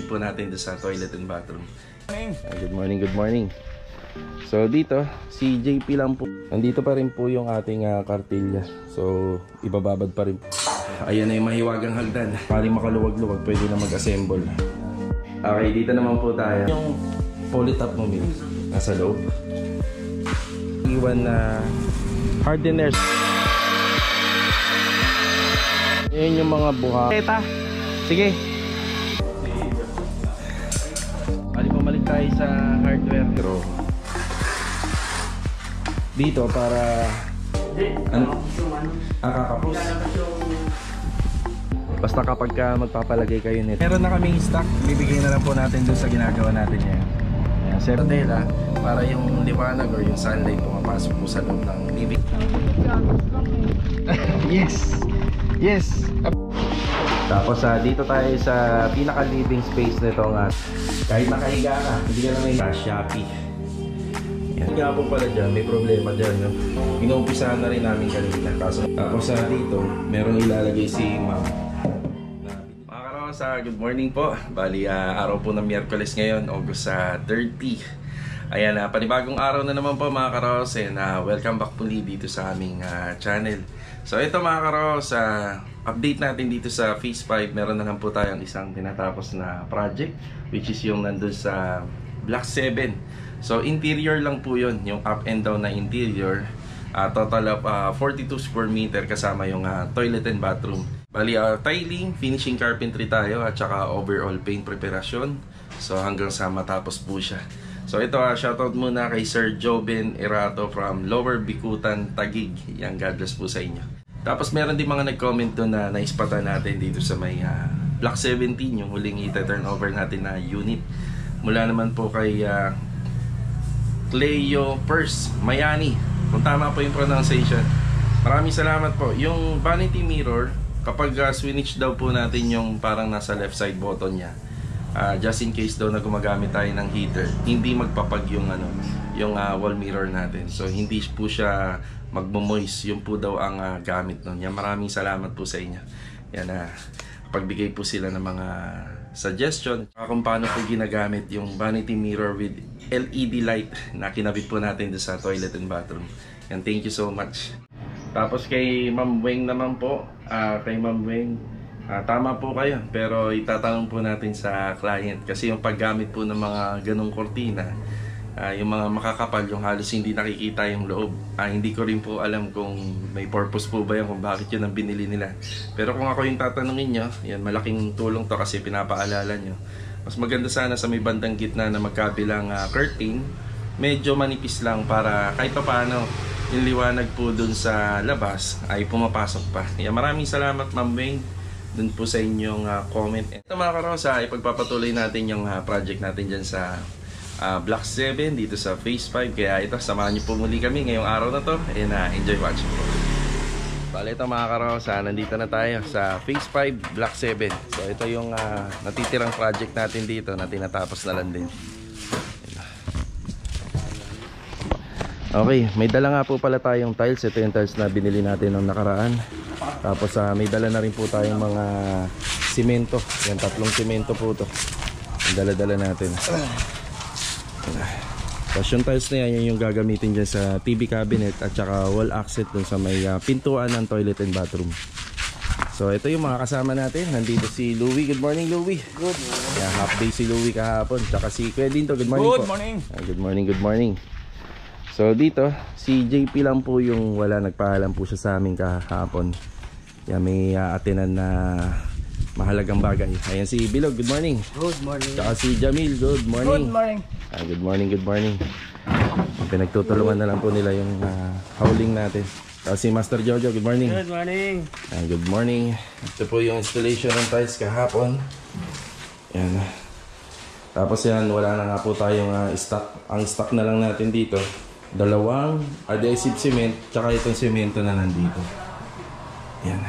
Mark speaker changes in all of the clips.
Speaker 1: update po natin sa toilet and bathroom.
Speaker 2: Good morning, good morning. So dito, si JP lang po. Nandito pa rin po yung ating kartilya. So ibababad pa rin po. Ayan na yung mahiwagang hagdan. Paling makaluwag-luwag, pwede na mag-assemble. Okay, dito naman po tayo. Yung polytop mo, Mil, nasa loob. Iwan na hardeners. Yan yung mga buha. Teta, sige. Paling pumalik tayo sa hardware. Pero dito para ano? Kakapos. Basta kapag magpapalagay kayo nito, meron na kaming stock, bibigay na lang po natin doon sa ginagawa natin yan. Ayan, sir, tela, para yung liwanag or yung sunlight pumapasok po sa loob ng TV. Yes! Yes! Tapos dito tayo sa pinaka living space nito nga. Kahit nakahiga ka, hindi ka na may Shopee. Yan nga po pala dyan, may problema dyan, no? Inuumpisahan na rin namin kanina. Tapos dito, meron ilalagay si ma'am. Good morning po. Bali, araw po ng Miyerkules ngayon, August 30. Ayan, panibagong araw na naman po mga karos, and welcome back muli dito sa aming channel. So ito mga karos, update natin dito sa Phase 5. Meron na lang po tayong isang tinatapos na project, which is yung nandun sa Block 7. So interior lang po yun, yung up and down na interior. Total of 42 square meter kasama yung toilet and bathroom. Bali, tiling, finishing carpentry tayo at saka overall paint preparation. So hanggang sa matapos po siya. So ito, shoutout muna kay Sir Joben Erato from Lower Bikutan, Taguig. Yan, God bless po sa inyo. Tapos meron din mga nag-comment doon na naispatan natin dito sa may Block 17, yung huling ita-turnover natin na unit. Mula naman po kay Cleo Purse Mayani, kung tama po yung pronunciation. Maraming salamat po. Yung vanity mirror, kapag switch daw po natin yung parang nasa left side button niya, just in case daw na gumagamit tayo ng heater, hindi magpapag yung yung wall mirror natin. So hindi po siya magmo-moist. Yung po daw ang gamit nun. Yan, maraming salamat po sa inyo. Yan, pagbigay po sila ng mga suggestion kung paano po ginagamit yung vanity mirror with LED light na kinabit po natin sa toilet and bathroom. Yan, thank you so much. Tapos kay Ma'am Weng naman po, kay Ma'am Weng, tama po kayo, pero itatanong po natin sa client kasi yung paggamit po ng mga ganong kortina, yung mga makakapal, yung halos hindi nakikita yung loob. Hindi ko rin po alam kung may purpose po ba yan, kung bakit yun ang binili nila. Pero kung ako yung tatanungin nyo, yan, malaking tulong to kasi pinapaalala nyo. Mas maganda sana sa may bandang gitna na magkabilang curtain, medyo manipis lang para kahit pa paano yung liwanag po dun sa labas ay pumapasok pa. Yan, maraming salamat Ma'am Weng dun po sa inyong comment. Ito mga karosa, ipagpapatuloy natin yung project natin dyan sa Block 7 dito sa Phase 5. Kaya ito, samahan niyo po muli kami ngayong araw na to, and enjoy watching. Bale, ito mga karosa, nandito na tayo sa Phase 5 Block 7. So ito yung natitirang project natin dito na tinatapos na lang din. Okay, may dala nga po pala tayong tiles. Ito yung tiles na binili natin nung nakaraan. Tapos may dala na rin po tayong mga simento. Yan, 3 simento po ito. Dala-dala natin. Tapos yung tiles na yan, yung gagamitin dyan sa TV cabinet at saka wall access dun sa may pintuan ng toilet and bathroom. So ito yung mga kasama natin. Nandito si Louie. Good morning, Louie. Good morning. Yan, half day si Louie kahapon. Tsaka si Kuya Dinto. Good morning po. Good morning. Good morning, good morning. So dito, si JP lang po yung wala, nagpaalam po siya sa amin kahapon. Yan, may atinan na mahalagang bagay. Ayan si Bilog, good morning. Good morning. Tsaka si Jamil, good morning. Good morning. Good morning, good morning. Pinagtutulungan na lang po nila yung hauling natin. Tsaka si Master Jojo, good morning. Good morning. Good morning. Ito po yung installation ng tiles kahapon. Yan. Tapos yan, wala na nga po tayong stock. Ang stock na lang natin dito, 2 adhesive cement, tsaka itong semento na nandito. Yan.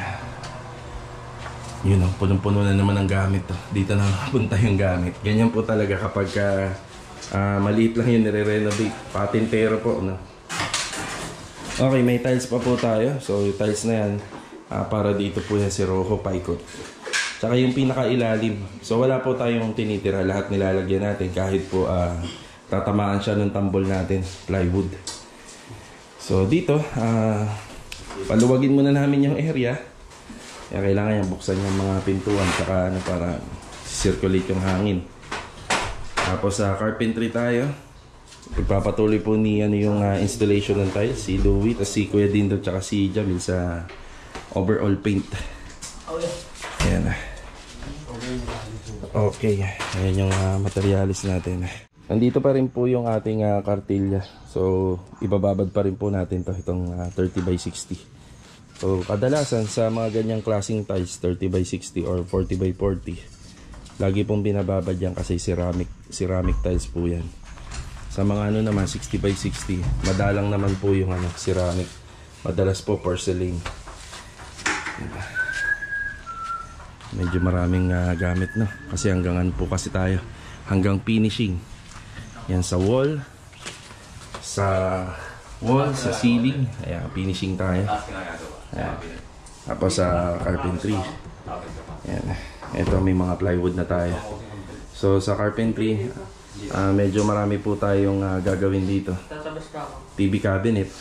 Speaker 2: Yun, punong-puno na naman ang gamit. Dito na punta yung gamit. Ganyan po talaga kapag maliit lang yun, nire-renovate. Patintero po, no? Okay, may tiles pa po tayo. So yung tiles na yan, para dito po yan si Rojo paikot. Tsaka yung pinakailalim. So wala po tayong tinitira. Lahat nilalagyan natin kahit po tatamaan siya ng tambol natin. Plywood. So dito, paluwagin muna namin yung area. Kaya kailangan yung buksan yung mga pintuan. Tsaka para circulate yung hangin. Tapos sa carpentry tayo. Ipapatuloy po ni yung installation ng tiles. Si Louie, tapos si Kuya Dindo, tsaka si Jamil sa overall paint. Ayan. Okay, ayan yung materialis natin. Nandito pa rin po yung ating kartilya. So, ibababad pa rin po natin itong 30 by 60. So, kadalasan sa mga ganyang klaseng tiles, 30 by 60 or 40 by 40, lagi pong binababad yan kasi ceramic tiles po yan. Sa mga naman, 60 by 60, madalang naman po yung ceramic. Madalas po porcelain. Medyo maraming gamit, no? Kasi hanggang po kasi tayo. Hanggang finishing. Yan sa wall. Sa ceiling. Ayan, finishing tayo. Ayan. Tapos sa carpentry. Ayan. Ito may mga plywood na tayo. So sa carpentry, medyo marami po tayong gagawin dito. TV cabinet.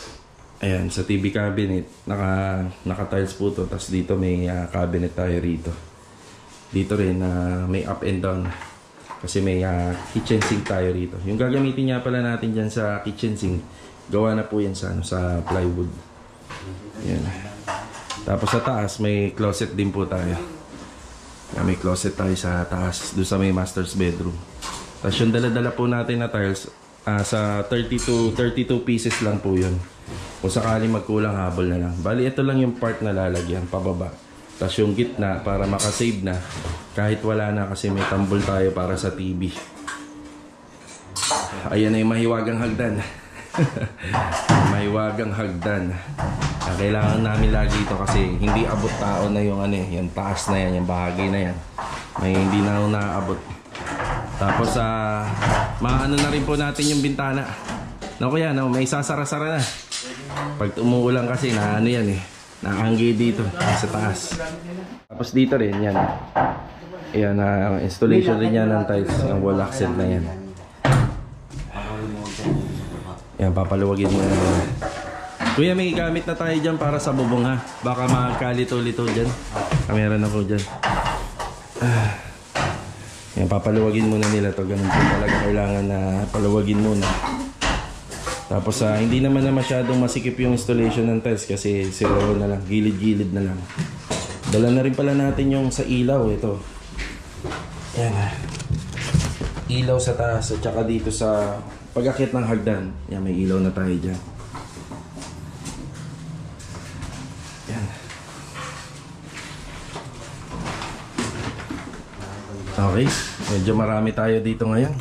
Speaker 2: Ayan, sa TV cabinet, naka-tiles po to. Tapos dito may cabinet tayo rito. Dito rin may up and down kasi may kitchen sink tayo rito. Yung gagamitin niya pala natin dyan sa kitchen sink, gawa na po yan sa plywood. Yan. Tapos sa taas may closet din po tayo. May closet tayo sa taas, doon sa may master's bedroom. Tapos yung dala-dala po natin na tiles, sa 32 pieces lang po yun. Kung sakali magkulang, habol na lang. Bali ito lang yung part na lalagyan pababa. Tapos yung gitna para makasave na kahit wala na kasi may tambol tayo para sa TV. Ayan na yung mahiwagang hagdan. Mahiwagang hagdan. Kailangan namin lagi ito kasi hindi abot tao na yung yung taas na yan, yung bahagi na yan. May hindi na naaabot. Tapos maano na rin po natin yung bintana. Naku yan, may sasara-sara na. Pag umuulan kasi yan naanggi dito sa taas. Tapos dito rin yan. Ayan, installation rin yan ng tiles. Yung wall accent na yan. Ayan, papaluwagin mo na. Kuya, may gamit na tayo dyan para sa bubong, ha. Baka magkalito-lito dyan. Meron na po dyan. Ayan, papaluwagin muna nila to. Ganun po talaga kailangan na paluwagin muna. Tapos hindi naman na masyadong masikip yung installation ng tiles kasi zero na lang, gilid-gilid na lang. Dala na rin pala natin yung sa ilaw, ito. Yan. Ilaw sa taas at saka dito sa pag-akit ng hagdan. Yan, may ilaw na tayo dyan. Yan. Okay, medyo marami tayo dito ngayon.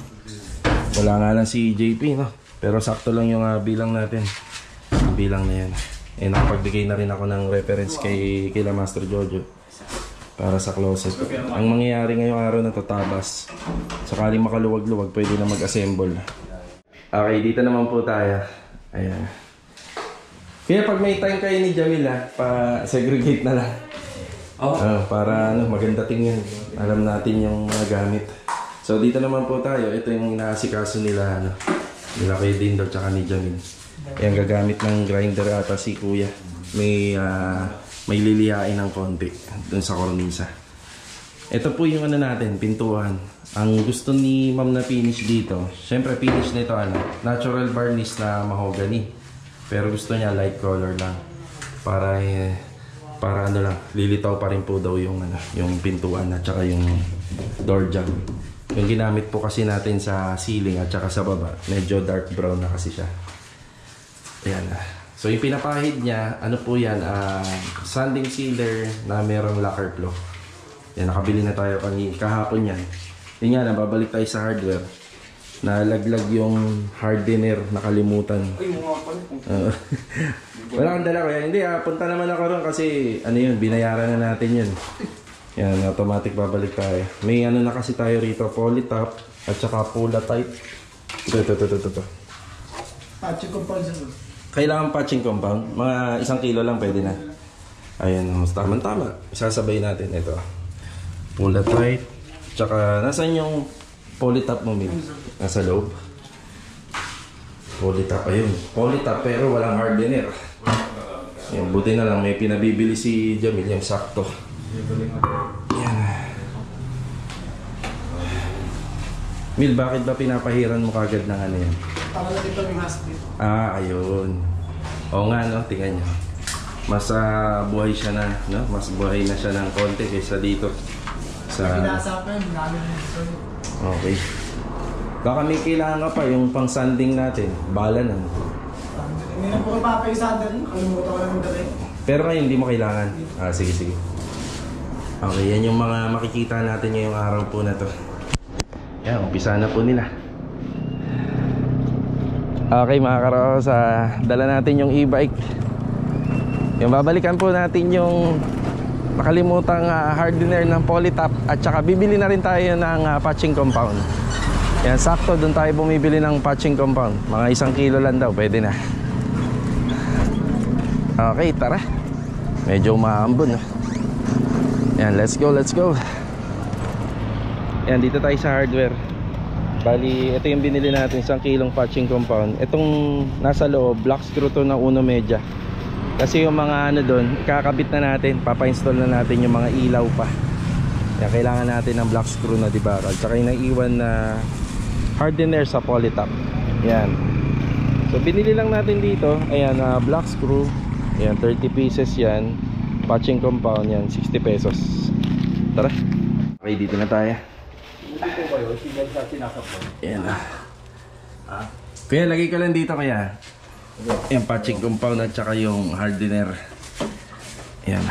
Speaker 2: Wala nga lang si JP, no? Pero sakto lang yung bilang natin. Ang bilang na yan. Nakapagbigay na rin ako ng reference kay Master Jojo para sa closet. Ang mangyayari ngayong araw na to, tabas. Sakaling makaluwag-luwag, pwede na mag-assemble. Okay, dito naman po tayo. Ayan. Kaya pag may time kayo ni Jamil, pa-segregate na lang. Para maganda tingnan. Alam natin yung mga gamit. So dito naman po tayo. Ito yung inaasikaso nila, nila kay Dindo tsaka ni Jamil. Ayan, gagamit ng grinder ata si Kuya. May lilihain ng konti dun sa kornisa. Ito po yung natin, pintuan. Ang gusto ni Ma'am na finish dito, syempre finish nito natural varnish na mahogany. Pero gusto niya light color lang. Para lang, lilitaw pa rin po daw yung pintuan at saka yung door jamb. Yung ginamit po kasi natin sa ceiling at saka sa baba, medyo dark brown na kasi siya. Ayan. So yung pinapahid niya, po yan, sanding sealer na merong lacquer flow. Yan, nakabili na tayo kahapon yan. Yun nga, nababalik tayo sa hardware. Nalaglag yung hardener, nakalimutan. Wala kang dala ko yan. Hindi, punta naman ako ron kasi yun, binayaran na natin yun. Yan, automatic babalik tayo. May na kasi tayo rito, polytop at saka pula type. Ito.
Speaker 3: Patching compound.
Speaker 2: Kailangan patching compound. Mga 1 kilo lang pwede na. Ayan, tama-tama. Isasabay natin ito. Pull that right. Tsaka, nasaan yung polytop mo, Mil? Nasa loob. Polytop, ayun. Polytop pero walang hardener. Yan, buti na lang may pinabibili si Jamil yung sakto. Yan. Mil, bakit ba pinapahiran mo kagad ng ano yan?
Speaker 3: Para na dito yung hasbit.
Speaker 2: Ayun. Oo nga, no? Tingnan nyo. Mas buhay siya na, no? Mas buhay na siya ng konti kaysa dito.
Speaker 3: Pinasa pa yun, namin dito.
Speaker 2: Okay. Baka may kailangan ka pa yung pang sanding natin. Bala na.
Speaker 3: Hindi na po kapapaisahan din. Kalimutan ko lang dati.
Speaker 2: Pero ngayon hindi mo kailangan. Sige, sige. Okay, yan yung mga makikita natin ngayong araw po na to. Yan, umpisa na po nila. Okay mga karos, dala natin yung e-bike. Yung babalikan po natin yung nakalimutang hardener ng polytop. At saka bibili na rin tayo ng patching compound. Yan, sakto doon tayo bumibili ng patching compound. Mga 1 kilo lang daw, pwede na. Okay, tara. Medyo maambon. Yan, let's go, let's go. Yan, dito tayo sa hardware. Bali, ito yung binili natin, 1 kilong patching compound. Itong nasa loob, black screw to na uno media. Kasi yung mga ano doon, kakabit na natin, papa-install na natin yung mga ilaw pa. Yan, kailangan natin ng black screw na dibakal. Tsaka yung naiwan na hardener sa polytop. Yan. So binili lang natin dito, ayan, black screw. Ayan, 30 pieces yan. Patching compound yan, 60 pesos. Tara. Okay, dito na tayo. Ayan na. Kaya lagay ka lang dito kaya. Ayan, patching compound at saka yung hardener. Ayan.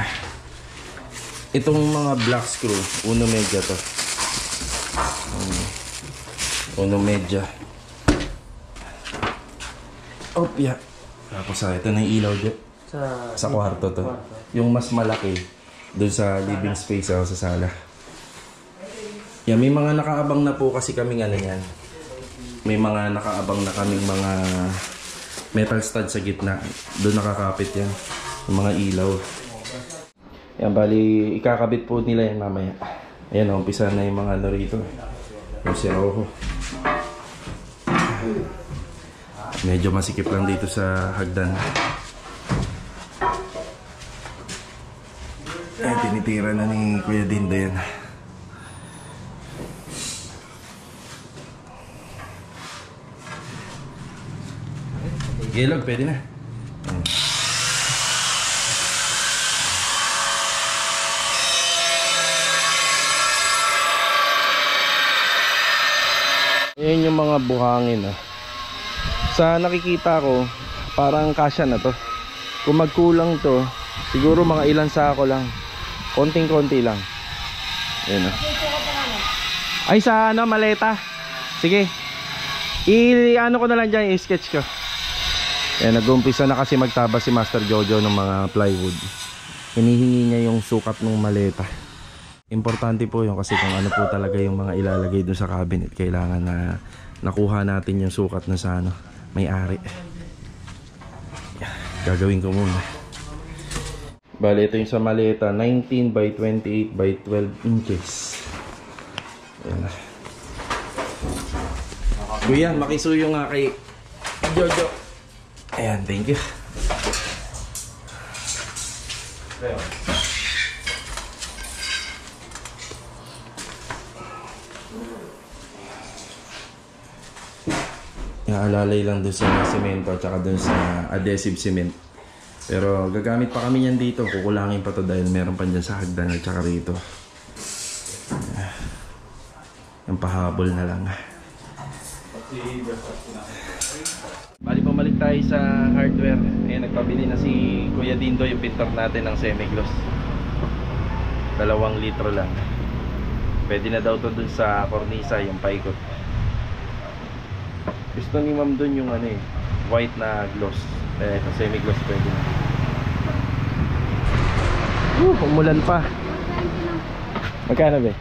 Speaker 2: Itong mga black screw, uno media to. Uno media. Yeah. Tapos ito na yung ilaw dyan. Sa kwarto to. Yung mas malaki doon sa living space sa sala. Yan, may mga nakaabang na po kasi kaming ano yan. May mga nakaabang na kaming mga metal stud sa gitna. Doon nakakapit yan. Yung mga ilaw. Yan, bali ikakabit po nila yan mamaya. Ayan, umpisa na yung mga ano rito. Yung siroho. Medyo masikip lang dito sa hagdan. Ay, tinitira na ni Kuya Dindo yan. Gelog, pwede na. Ayan yung mga buhangin. Sa nakikita ko, parang kasya na to. Kung magkulang to, siguro mga ilan sako lang. Konting-konti lang. Ayan. Ay, sa ano, maleta. Sige. I-ano ko na lang dyan, i-sketch ko. Ayan, nag-umpisa na kasi magtaba si Master Jojo ng mga plywood. Hinihingi niya yung sukat ng maleta. Importante po yun kasi kung ano po talaga yung mga ilalagay dun sa cabinet, kailangan na nakuha natin yung sukat na sa ano, may-ari. Gagawin ko muna. Bale, ito yung sa maleta, 19 by 28 by 12 inches. Ayan na. Kuya, makisuyo nga kay Jojo. Ayan, thank you. Alalay lang dun sa semento at saka dun sa adhesive cement. Pero gagamit pa kami yan dito. Kukulangin pa to dahil meron pa dyan sa hagdan at saka rito. Yung pahabol na lang. Bali, pumalik tayo sa hardware. Ayan, nagpabili na si Kuya Dindo yung pintor natin ng semi-gloss. 2 litro lang. Pwede na daw to dun sa cornisa, yung paikot. Gusto ni ma'am dun yung ano white na gloss. Ito semi-gloss pwede na. Umulan pa. Magkano ba?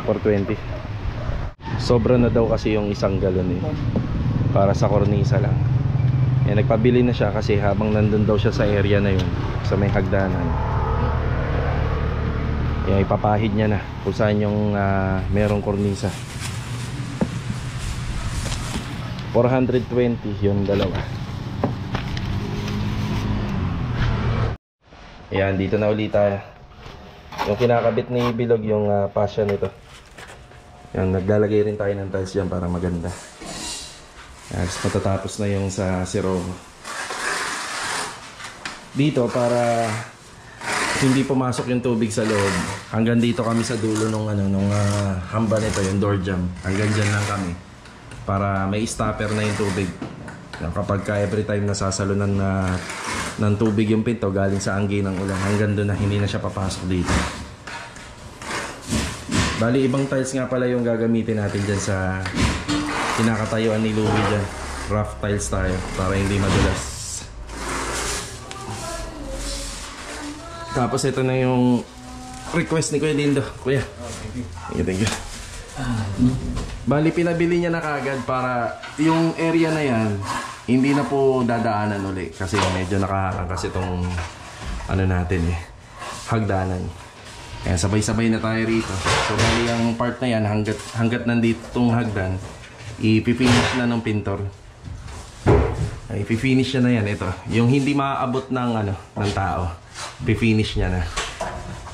Speaker 2: 420. Sobra na daw kasi yung 1 galon para sa cornisa lang. Nagpabili na siya kasi habang nandun daw siya sa area na yun, sa may hagdanan. Yan, ipapahid niya na kung saan yung merong kornisa. 420 yung dalawa. Ayan, dito na ulit tayo. Yung kinakabit ni Bilog yung passion nito. Yan, naglalagay rin tayo ng tiles dyan para maganda. Yan, matatapos na yung sa Sirovo. Dito para hindi pumasok yung tubig sa loob. Hanggang dito kami sa dulo nung hamba nito, yung door jamb. Hanggang dyan lang kami. Para may stopper na yung tubig. Kapag every time nasasalunan ng tubig yung pinto galing sa anggi ng ulan, hanggang doon na hindi na siya papasok dito. Bali, ibang tiles nga pala yung gagamitin natin dyan sa kinakatayuan ni Louie dyan. Rough tiles tayo para hindi madulas. Tapos ito na yung request ni Kuya Dindo. Kuya, thank you. Bali, pinabili niya na kagad para yung area na yan hindi na po dadaanan uli. Kasi medyo nakaharang kasi itong ano natin hagdanan. Kaya sabay-sabay na tayo rito. So bali ang part na yan hanggat nandito itong hagdan, ipipinish na ng pintor. Ay, ipipinish na yan ito. Yung hindi maaabot ng ng tao, pipinish niya na.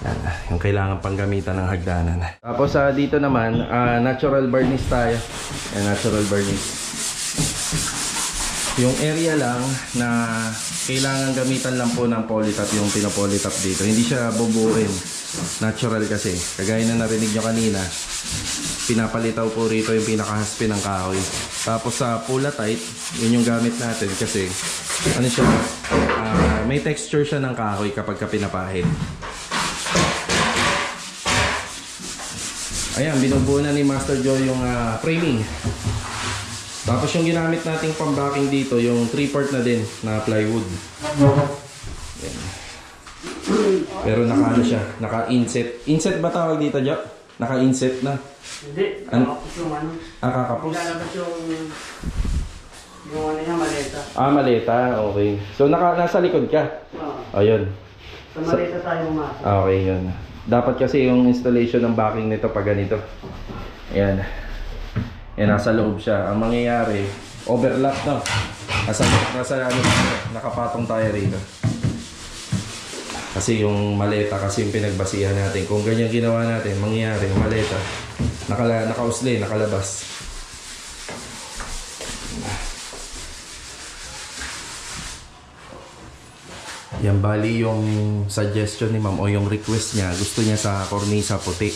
Speaker 2: Yan, yung kailangan pang gamitan ng hagdanan. Tapos dito naman, natural varnish tayo. Natural varnish. Yung area lang na kailangan gamitan lang po ng polytop, yung pinopolytop dito. Hindi siya bubuuin. Natural kasi. Kagaya na narinig nyo kanina, pinapalitaw po rito yung pinakahaspi ng kahoy. Tapos sa Pulatite, yun yung gamit natin kasi ano siya, may texture siya ng kahoy kapag pinapahid. Ayan, binubuo na ni Master Joe yung framing. Tapos yung ginamit nating pambacking dito, yung 3-part na din na plywood. Ayan. Pero naka siya, naka-inset. Inset ba tawag dito, Joe? Naka-inset na.
Speaker 4: Hindi, kakapos yung
Speaker 2: kakapos?
Speaker 4: Lalabas yung niya, maleta.
Speaker 2: Maleta, okay. So nasa likod ka?
Speaker 4: Oo.
Speaker 2: Ayun.
Speaker 4: Sa maleta tayo pumasok.
Speaker 2: Okay, yun. Dapat kasi yung installation ng backing nito pag ganito. Ayan. Nasa loob siya. Ang mangyayari, overlap na. Nasa nakapatong tayo rito. Kasi yung maleta kasi yung pinagbasihan natin. Kung ganyan ginawa natin, mangyayari yung maleta nakausli, nakalabas. Yan, bali yung suggestion ni ma'am o yung request niya, gusto niya sa kornisa puti.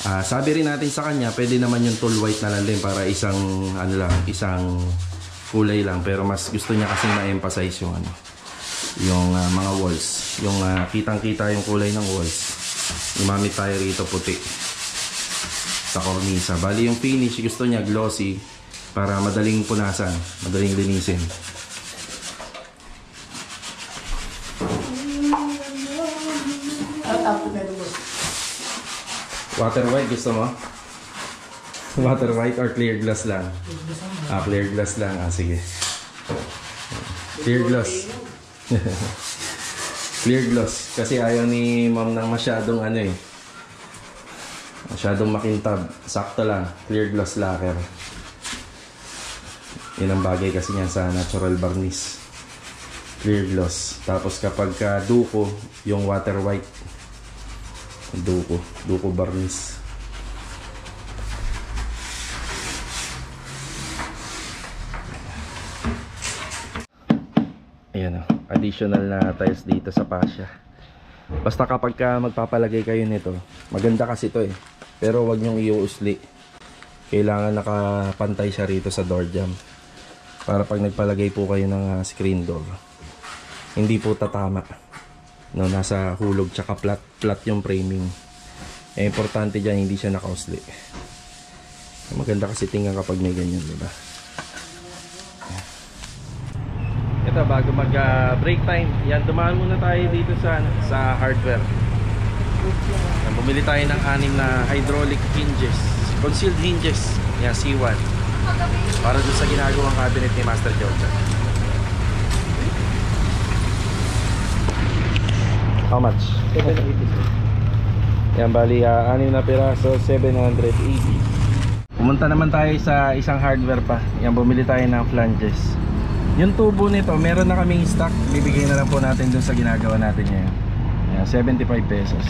Speaker 2: Sabi rin natin sa kanya, pwede naman yung tool white na lang din para isang isang kulay lang, pero mas gusto niya kasi ma-emphasize yung yung mga walls, yung kitang-kita yung kulay ng walls. Gumamit tayo rito puti sa kornisa. Bali yung finish gusto niya glossy para madaling punasan, madaling linisin. Water white gusto mo? Water white or clear glass lang? Clear glass lang. Sige. Clear glass. Clear gloss. Kasi ayaw ni ma'am ng masyadong masyadong makintab. Sakto lang. Clear gloss lacquer. Yan ang bagay kasi niyan sa natural varnish. Clear gloss. Tapos kapag duko, yung water white. Duko varnish. Ayan o. Additional na tiles dito sa fascia. Basta kapag magpapalagay kayo nito, maganda kasi ito pero wag nyong iuusli. Kailangan nakapantay siya rito sa door jamb para pag nagpalagay po kayo ng screen door, hindi po tatama. Nasa hulog tsaka flat yung framing. Importante dyan hindi siya nakausli. Maganda kasi tingnan kapag may ganyan, diba? Ito, bago mag break time, yan, dumaan muna tayo dito sa hardware. Bumili tayo ng 6 na hydraulic hinges, concealed hinges. Yan, C1 para doon sa ginagawang cabinet ni Master George. How much? 780. Yan, bali 6 na piraso, 780. Pumunta naman tayo sa isang hardware pa. Yan, bumili tayo ng flanges. Yung tubo nito, meron na kaming stock. Bibigay na lang po natin dun sa ginagawa natin ngayon. Yan, 75 pesos.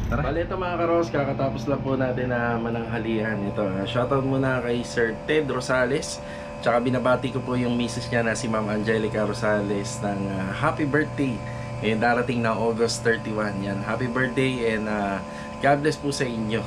Speaker 2: Tara. Bali, ito mga karos, kakatapos lang po natin na mananghalian. Ito, shoutout muna kay Sir Ted Rosales. Tsaka binabati ko po yung misis niya na si Ma'am Angelica Rosales ng happy birthday. Ngayon darating na August 31. Yan, happy birthday and God bless po sa inyo.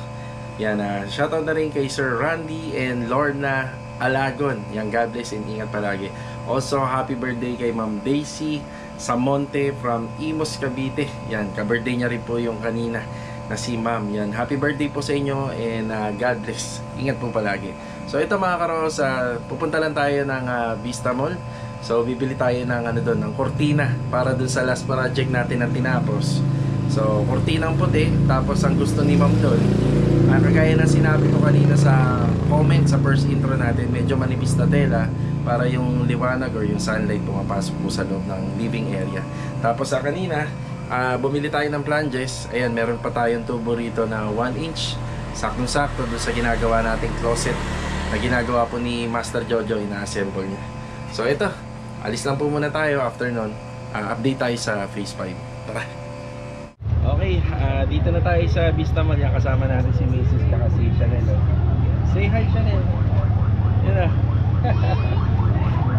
Speaker 2: Yan, shoutout na rin kay Sir Randy and Lorna Alagon. Yan, God bless and ingat palagi. Also, happy birthday kay Ma'am Daisy Samonte from Imos, Cavite. Yan, ka-birthday niya rin po yung kanina na si Ma'am. Yan, happy birthday po sa inyo and God bless. Ingat po palagi. So ito mga karos, pupunta lang tayo ng Vista Mall. So bibili tayo ng doon, ng kortina para dun sa last project natin na tinapos. So kortinang puti, tapos ang gusto ni Ma'am doon, kagaya na sinabi ko kanina sa comment sa first intro natin, medyo manipis na tela para yung liwanag or yung sunlight pumapasok po sa loob ng living area. Tapos sa kanina, bumili tayo ng flanges. Ayan, meron pa tayong tubo rito na 1 inch. Saktong-sakto doon sa ginagawa nating closet na ginagawa po ni Master Jojo, ina-assemble niya. So ito, alis lang po muna tayo. After nun, update tayo sa phase 5. Tara! Okay, dito na tayo sa Vista Mall. Yan, kasama natin si Mrs. kaka si Chanel. Say hi, Chanel! Yan na.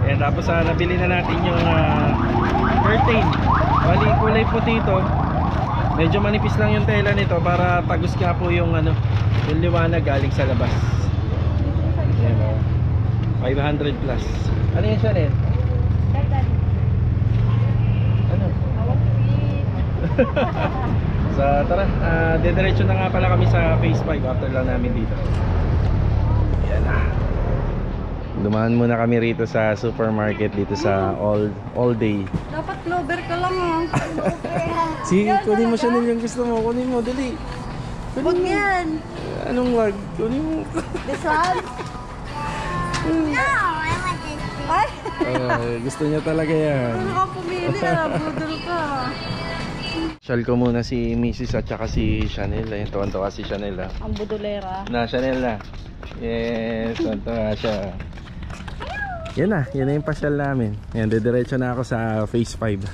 Speaker 2: Ayan, tapos nabili na natin yung curtain. Bali, kulay puti ito. Medyo manipis lang yung tela nito para tagos nga po yung yung liwanag galing sa labas. Ayan, 500 plus. Ano yan, Chanel? Ano? So tara, dediretso na nga pala kami sa phase 5 after lang namin dito. Ayan na. Dumaan muna kami rito sa supermarket dito sa all day.
Speaker 5: Dapat Clover ka lang
Speaker 2: Sige, kunin mo, Chanel, yung gusto mo. Kunin mo, dali.
Speaker 5: Huwag yan.
Speaker 2: Anong wag? Kunin mo.
Speaker 5: This one? No, I want this one. Ay!
Speaker 2: Gusto niya talaga yan.
Speaker 5: Ano ka pumili budol ka.
Speaker 2: Shal ko muna si Mrs. at saka si Chanel. Ayun, tuwan-tuwa si Chanel.
Speaker 5: Ang budolera.
Speaker 2: Na, Chanel na. Yes, tuwan-tuwa siya. Yan na yung pasyal namin. Yan, didiretso na ako sa phase 5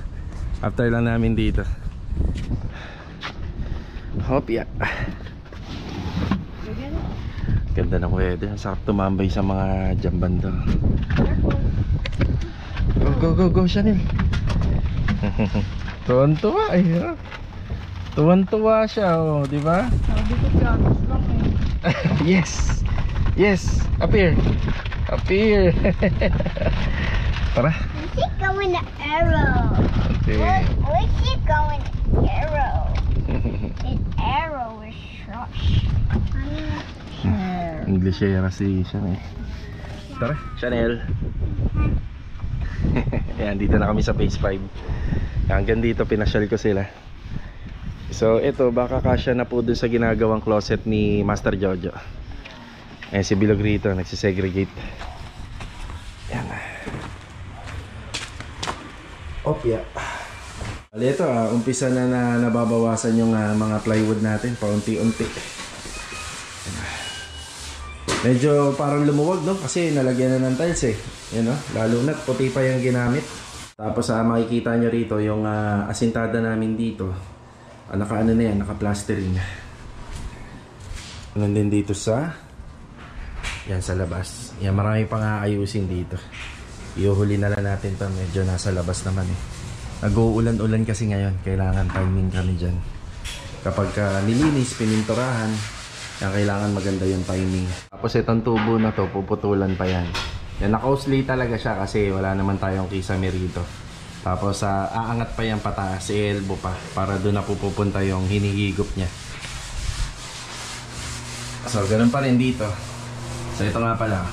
Speaker 2: after lang namin dito. Hop, yeah. Ganda ng weather. Sarap tumambay sa mga jamban to. Go, Chanel. Tuwan-tuwa eh. Tuwan-tuwa siya, oh, di ba?
Speaker 5: Sabi ko gatos lang eh.
Speaker 2: Yes, up here. Tara.
Speaker 6: Where's she going to arrow?
Speaker 2: Okay.
Speaker 6: Where's she going to arrow? An arrow is shush.
Speaker 2: English era si Chanel. Tara, Chanel. Ayan, dito na kami sa phase 5. Hanggang dito pinasyal ko sila. So ito, baka kasya na po dun sa ginagawang closet ni Master Jojo. Ayan si Bilog rito, nagsisegregate. Ayan. Opya. Bali ito, umpisa na nababawasan yung mga plywood natin paunti-unti. Medyo parang lumuwag, no? Kasi nalagyan na ng tiles eh. Yan, no? Lalo na puti pa yung ginamit. Tapos makikita nyo rito yung asintada namin dito. Naka-ano na yan, naka-plastering. Ganun din dito sa yan sa labas. Yan, marami pang aayusin dito. Iuhuli na lang natin to. Medyo nasa labas naman eh. Nag-uulan-ulan kasi ngayon. Kailangan timing kami dyan. Kapag nilinis, pininturahan, yan, kailangan maganda yung timing. Tapos itong tubo na to, puputulan pa yan. Yan, naka-osli talaga siya kasi wala naman tayong kisame rito. Tapos aangat pa yan pataas, elbow pa, para doon na pupunta yung hinihigop niya. So ganun pa rin dito. So ito nga pala.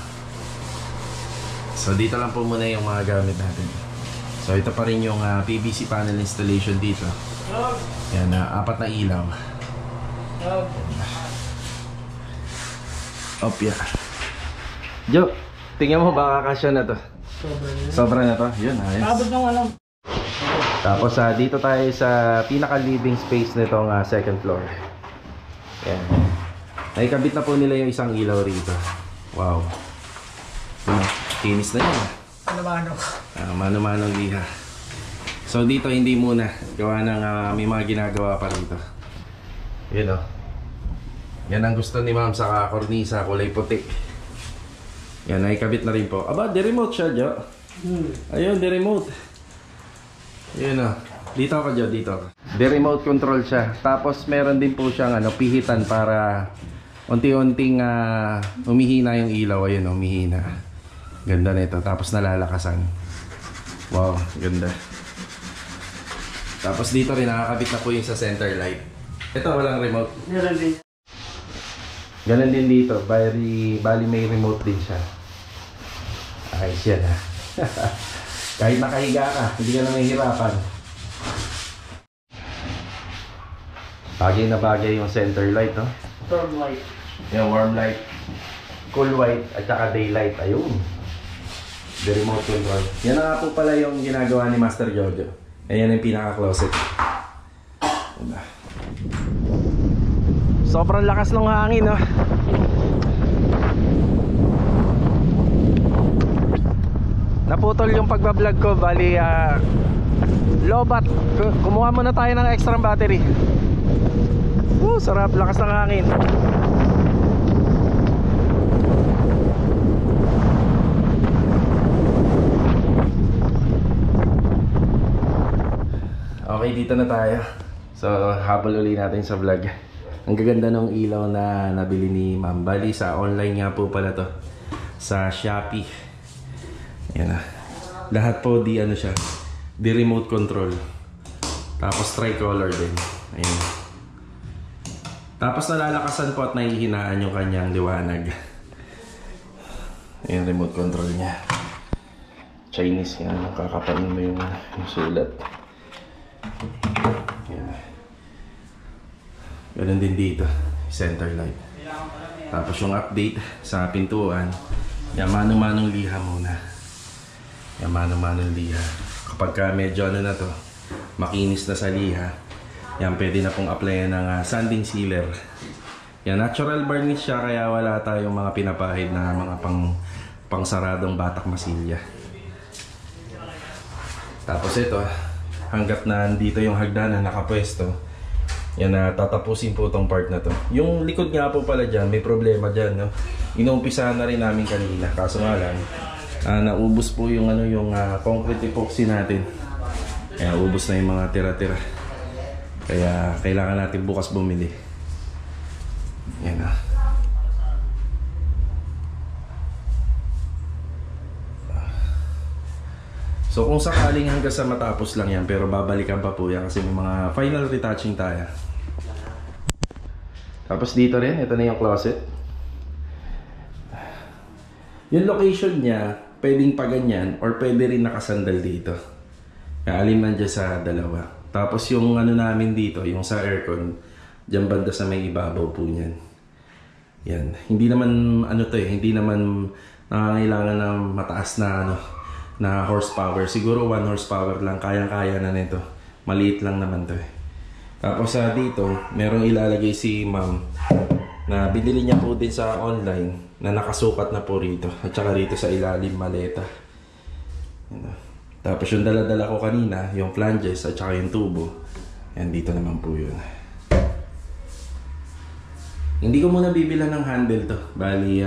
Speaker 2: So dito lang po muna yung mga gamit natin. So ito pa rin yung PVC panel installation dito. Yan, 4 na ilaw. Opya. Jo, tingnan mo baka kasya na to. Sobra na to. Yun, ayos.
Speaker 5: Abot ng ano.
Speaker 2: Tapos dito tayo sa pinaka living space nitong second floor. Yan. Nakikabit na po nila yung isang ilaw rito. Wow. Kinis na yan.
Speaker 3: Ano-mano.
Speaker 2: Mano-manong liha. So dito hindi muna. Gawa ng may mga ginagawa pa rito. Yan o. Yan ang gusto ni ma'am sa kornisa, kulay puti. Yan, nakikabit na rin po. Aba, di-remote siya, Jo. Ayun, di-remote. Yan o. Dito ako, Jo, dito ako. Di-remote control siya. Tapos meron din po siyang pihitan para unti-unting umihina yung ilaw. Ayun, umihina. Ganda nito. Tapos nalalakasan. Wow, ganda. Tapos dito rin nakakabit na po yung sa center light. Ito walang remote.
Speaker 4: Meron din.
Speaker 2: Ganun din dito. Bali may remote din siya. Ayos yan ha. Kahit nakahiga ka, hindi ka na mahihirapan. Bagay na bagay yung center light, no?
Speaker 4: Warm light.
Speaker 2: Yung warm light, cool white, at saka daylight. Ayun. The remote control. Yan na nga po pala yung ginagawa ni Master Jojo. Ayan yung pinaka-closet. Diba? Sobrang lakas ng hangin, no? Naputol yung pagbablog ko. Bali, lobat. Kumuha muna tayo ng extra battery. Sarap, lakas ng hangin. Okay, dito na tayo. So, habol uli natin sa vlog. Ang gaganda ng ilaw na nabili ni Ma'am. Bali, sa online nga po pala to. Sa Shopee. Yan na. Lahat po di siya. Di remote control. Tapos tricolor din. Ayan. Tapos nalalakasan po at nahihinaan yung kanyang liwanag. Ayan, remote control niya. Chinese yan. Kakapain mo yung sulat. Ayan. Ganun din dito. Center light. Tapos yung update sa pintuan. Yan, manong-manong liha muna. Yan, manong-manong liha. Kapag medyo na to, makinis na sa liha, yan, pwede na pong applyan ng sanding sealer. Yan, natural varnish siya, kaya wala tayong mga pinapahid na mga pangsaradong batak masilya. Tapos ito, hanggat na dito yung hagdanan nakapwesto, yan, tatapusin po tong part na to. Yung likod nga po pala dyan, may problema dyan, no? Inuumpisahan na rin namin kanina, kaso nga lang, naubos po yung yung concrete epoxy natin. Kaya ubos na yung mga tira-tira. Kaya kailangan natin bukas bumili. Yan na. So kung sakaling hanggang sa matapos lang yan, pero babalikan pa po yan kasi may mga final retouching tayo. Tapos dito rin, ito na yung closet. Yung location niya, pwedeng pa ganyan or pwede rin nakasandal dito. Kaya alin man dyan sa dalawa. Tapos yung namin dito, yung sa aircon, dyan banda sa may ibabaw po niyan. Yan. Hindi naman hindi naman nangangailangan ng mataas na na horsepower. Siguro 1 horsepower lang, kayang-kaya na nito. Maliit lang naman to. Tapos dito, merong ilalagay si Ma'am na binili niya po din sa online na nakasukat na po rito. At saka rito sa ilalim, maleta. Yan. Tapos yung dala-dala ko kanina, yung flanges at saka yung tubo. Yan, dito naman po yun. Hindi ko muna bibilan ng handle to. Bali,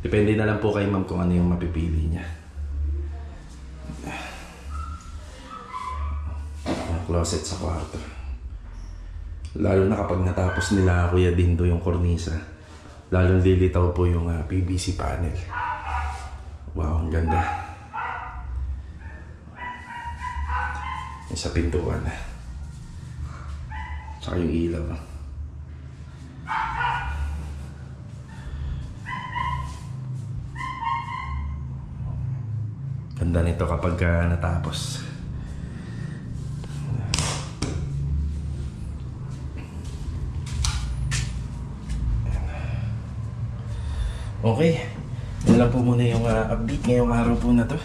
Speaker 2: depende na lang po kay Ma'am kung ano yung mapipili niya. Closet sa kwarto. Lalo na kapag natapos nila Kuya Dindo yung kornisa, lalong lilitaw po yung PVC panel. Wow, ang ganda. Yung sa pintuan. Tsaka yung ilaw. Ganda nito kapag natapos. Okay, yun lang po muna yung update ngayong araw po na to.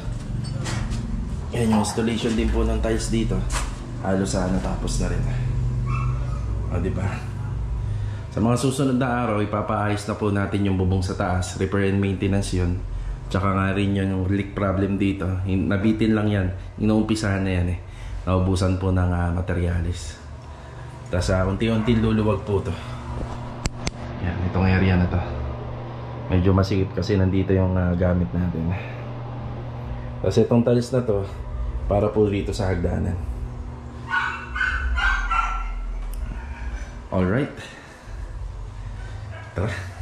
Speaker 2: Yan yung installation din po ng tiles dito. Halos natapos na rin. O, diba? Sa mga susunod na araw, ipapaayos na po natin yung bubong sa taas. Repair and maintenance yun. Tsaka nga rin yun yung leak problem dito. Nabitin lang yan. Inuumpisahan na yan eh. Naubusan po ng materialis. Tapos unti-unti luluwag po to. Yan, itong area na to. Medyo masikip kasi nandito yung gamit natin. Tapos itong tiles na to, para po dito sa hagdanan. Alright. Tara.